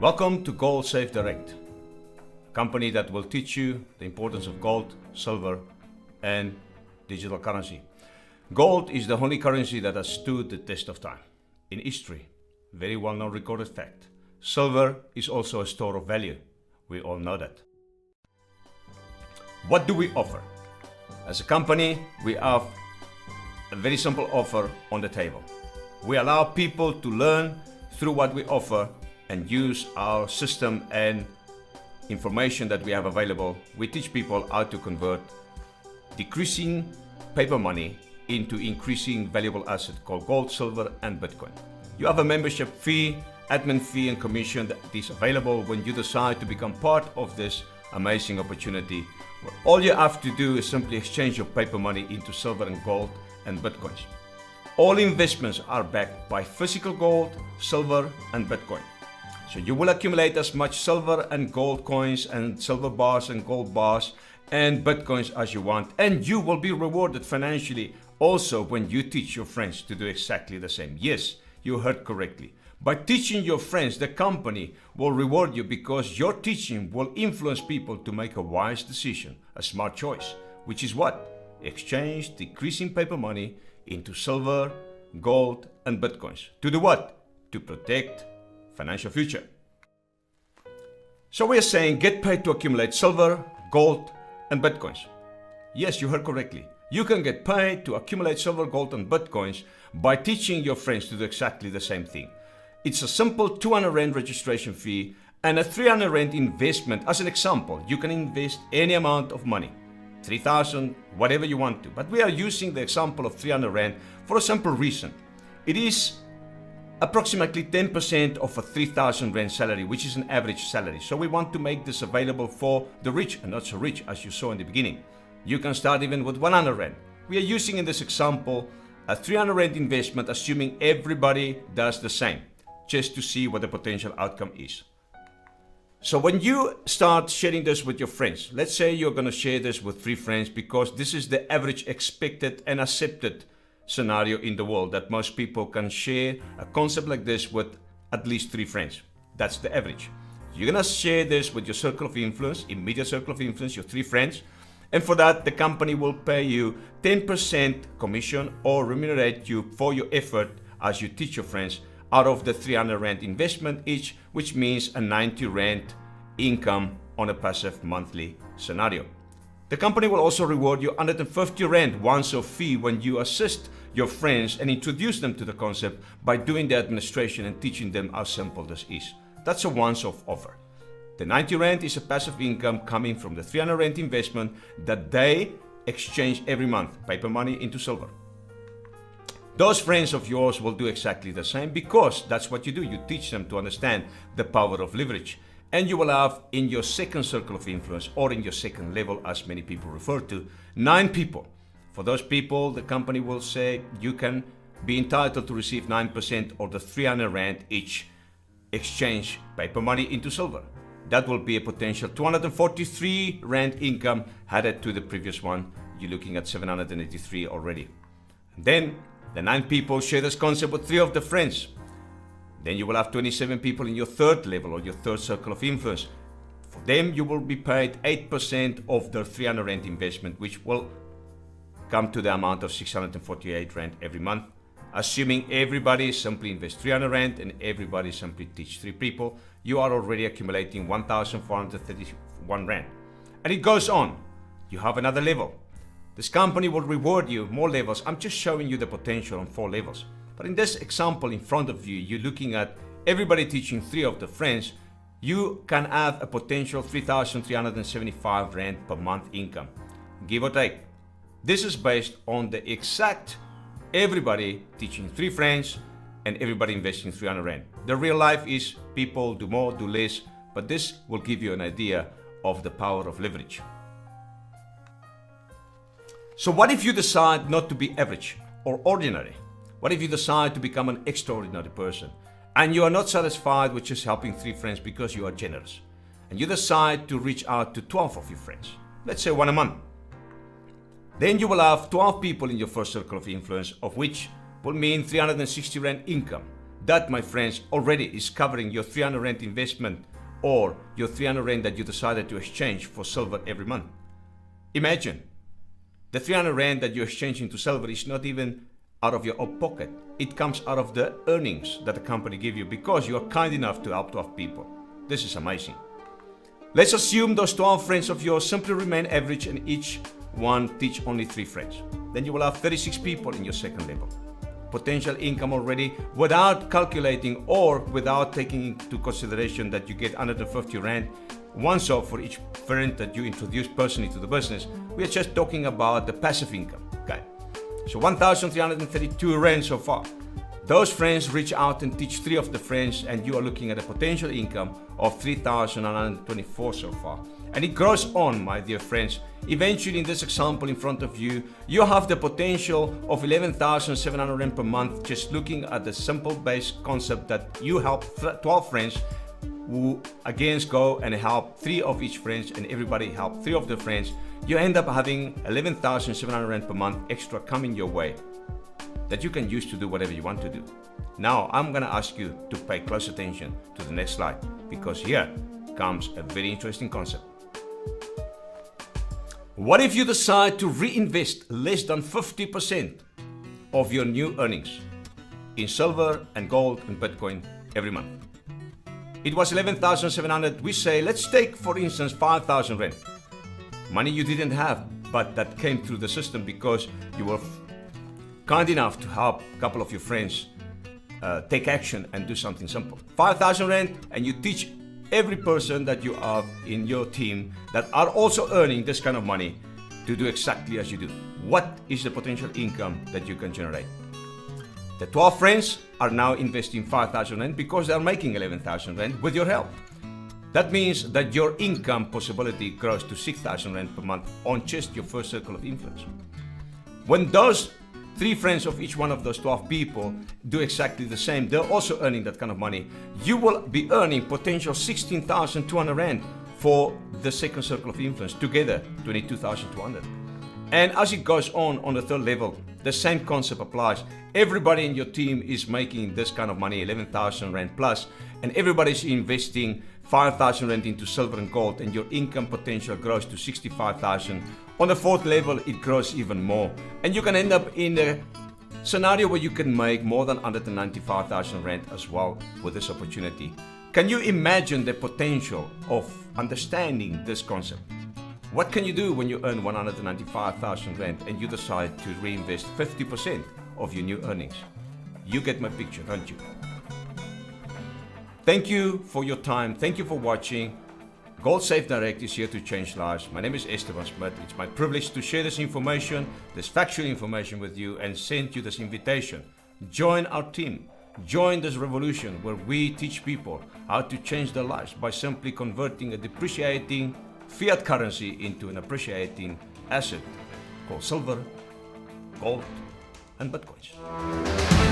Welcome to GoldSave Direct, a company that will teach you the importance of gold, silver, and digital currency. Gold is the only currency that has stood the test of time. In history, very well-known recorded fact. Silver is also a store of value. We all know that. What do we offer? As a company, we have a very simple offer on the table. We allow people to learn through what we offer and use our system and information that we have available. We teach people how to convert decreasing paper money into increasing valuable asset called gold, silver, and Bitcoin. You have a membership fee, admin fee, and commission that is available when you decide to become part of this amazing opportunity, where all you have to do is simply exchange your paper money into silver and gold and Bitcoins. All investments are backed by physical gold, silver, and Bitcoin. So you will accumulate as much silver and gold coins and silver bars and gold bars and Bitcoins as you want, and you will be rewarded financially also when you teach your friends to do exactly the same. Yes, you heard correctly. By teaching your friends, the company will reward you because your teaching will influence people to make a wise decision, a smart choice, which is what? Exchange decreasing paper money into silver, gold, and Bitcoins. To do what? To protect financial future. So we are saying get paid to accumulate silver, gold, and Bitcoins. Yes, you heard correctly. You can get paid to accumulate silver, gold, and Bitcoins by teaching your friends to do exactly the same thing. It's a simple 200 Rand registration fee and a 300 Rand investment. As an example, you can invest any amount of money, 3,000, whatever you want to. But we are using the example of 300 Rand for a simple reason. It is approximately 10% of a 3,000 Rand salary, which is an average salary. So we want to make this available for the rich and not so rich, as you saw in the beginning. You can start even with 100 Rand. We are using in this example a 300 Rand investment, assuming everybody does the same, just to see what the potential outcome is. So when you start sharing this with your friends, let's say you're going to share this with 3 friends because this is the average expected and accepted scenario in the world, that most people can share a concept like this with at least 3 friends. That's the average. You're going to share this with your circle of influence, immediate circle of influence, your 3 friends. And for that, the company will pay you 10% commission or remunerate you for your effort as you teach your friends out of the 300 Rand investment each, which means a 90 Rand income on a passive monthly scenario. The company will also reward you 150 Rand once-off fee when you assist your friends and introduce them to the concept by doing the administration and teaching them how simple this is. That's a once-off offer. The 90 Rand is a passive income coming from the 300 Rand investment that they exchange every month, paper money into silver. Those friends of yours will do exactly the same because that's what you do. You teach them to understand the power of leverage. And you will have in your second circle of influence, or in your second level, as many people refer to, 9 people. For those people, the company will say you can be entitled to receive 9% of the 300 Rand each exchange paper money into silver. That will be a potential 243 Rand income added to the previous one. You're looking at 783 already. And then the 9 people share this concept with 3 of the friends. Then you will have 27 people in your third level or your third circle of influence. For them, you will be paid 8% of their 300 Rand investment, which will come to the amount of 648 Rand every month. Assuming everybody simply invests 300 Rand and everybody simply teach 3 people, you are already accumulating 1,431 Rand. And it goes on. You have another level. This company will reward you more levels. I'm just showing you the potential on 4 levels. But in this example in front of you, you're looking at everybody teaching 3 of the friends. You can have a potential 3,375 Rand per month income, give or take. This is based on the exact everybody teaching 3 friends and everybody investing 300 Rand. The real life is people do more, do less, but this will give you an idea of the power of leverage. So what if you decide not to be average or ordinary? What if you decide to become an extraordinary person and you are not satisfied with just helping 3 friends because you are generous, and you decide to reach out to 12 of your friends, let's say 1 a month? Then you will have 12 people in your first circle of influence, of which will mean 360 Rand income. That, my friends, already is covering your 300 Rand investment or your 300 Rand that you decided to exchange for silver every month. Imagine, the 300 Rand that you exchange into silver is not even out of your own pocket. It comes out of the earnings that the company give you because you are kind enough to help 12 people. This is amazing. Let's assume those 12 friends of yours simply remain average and each one teach only 3 friends. Then you will have 36 people in your second level. Potential income already without calculating or without taking into consideration that you get 150 Rand once off for each friend that you introduce personally to the business. We are just talking about the passive income. Okay. So 1,332 Rand so far. Those friends reach out and teach 3 of the friends, and you are looking at a potential income of 3,924 so far. And it grows on, my dear friends. Eventually, in this example in front of you, you have the potential of 11,700 Rand per month, just looking at the simple base concept that you help 12 friends who again go and help 3 of each friends, and everybody help 3 of the friends. You end up having 11,700 Rand per month extra coming your way that you can use to do whatever you want to do. Now, I'm going to ask you to pay close attention to the next slide, because here comes a very interesting concept. What if you decide to reinvest less than 50% of your new earnings in silver and gold and Bitcoin every month? It was 11,700. We say, let's take, for instance, 5,000 Rand. Money you didn't have, but that came through the system because you were kind enough to help a couple of your friends take action and do something simple. 5,000 Rand, and you teach every person that you have in your team that are also earning this kind of money to do exactly as you do. What is the potential income that you can generate? The 12 friends are now investing 5,000 Rand because they are making 11,000 Rand with your help. That means that your income possibility grows to 6,000 Rand per month on just your first circle of influence. When those 3 friends of each one of those 12 people do exactly the same, they're also earning that kind of money. You will be earning potential 16,200 Rand for the second circle of influence, together 22,200. And as it goes on the third level, the same concept applies. Everybody in your team is making this kind of money, 11,000 Rand plus, and everybody's investing 5,000 Rand into silver and gold, and your income potential grows to 65,000. On the fourth level, it grows even more. And you can end up in a scenario where you can make more than 195,000 Rand as well with this opportunity. Can you imagine the potential of understanding this concept? What can you do when you earn 195,000 Rand and you decide to reinvest 50% of your new earnings? You get my picture, don't you? Thank you for your time. Thank you for watching. GoldSave Direct is here to change lives. My name is Esteban Smith. It's my privilege to share this information, this factual information with you, and send you this invitation. Join our team. Join this revolution where we teach people how to change their lives by simply converting a depreciating fiat currency into an appreciating asset called silver, gold, and Bitcoins.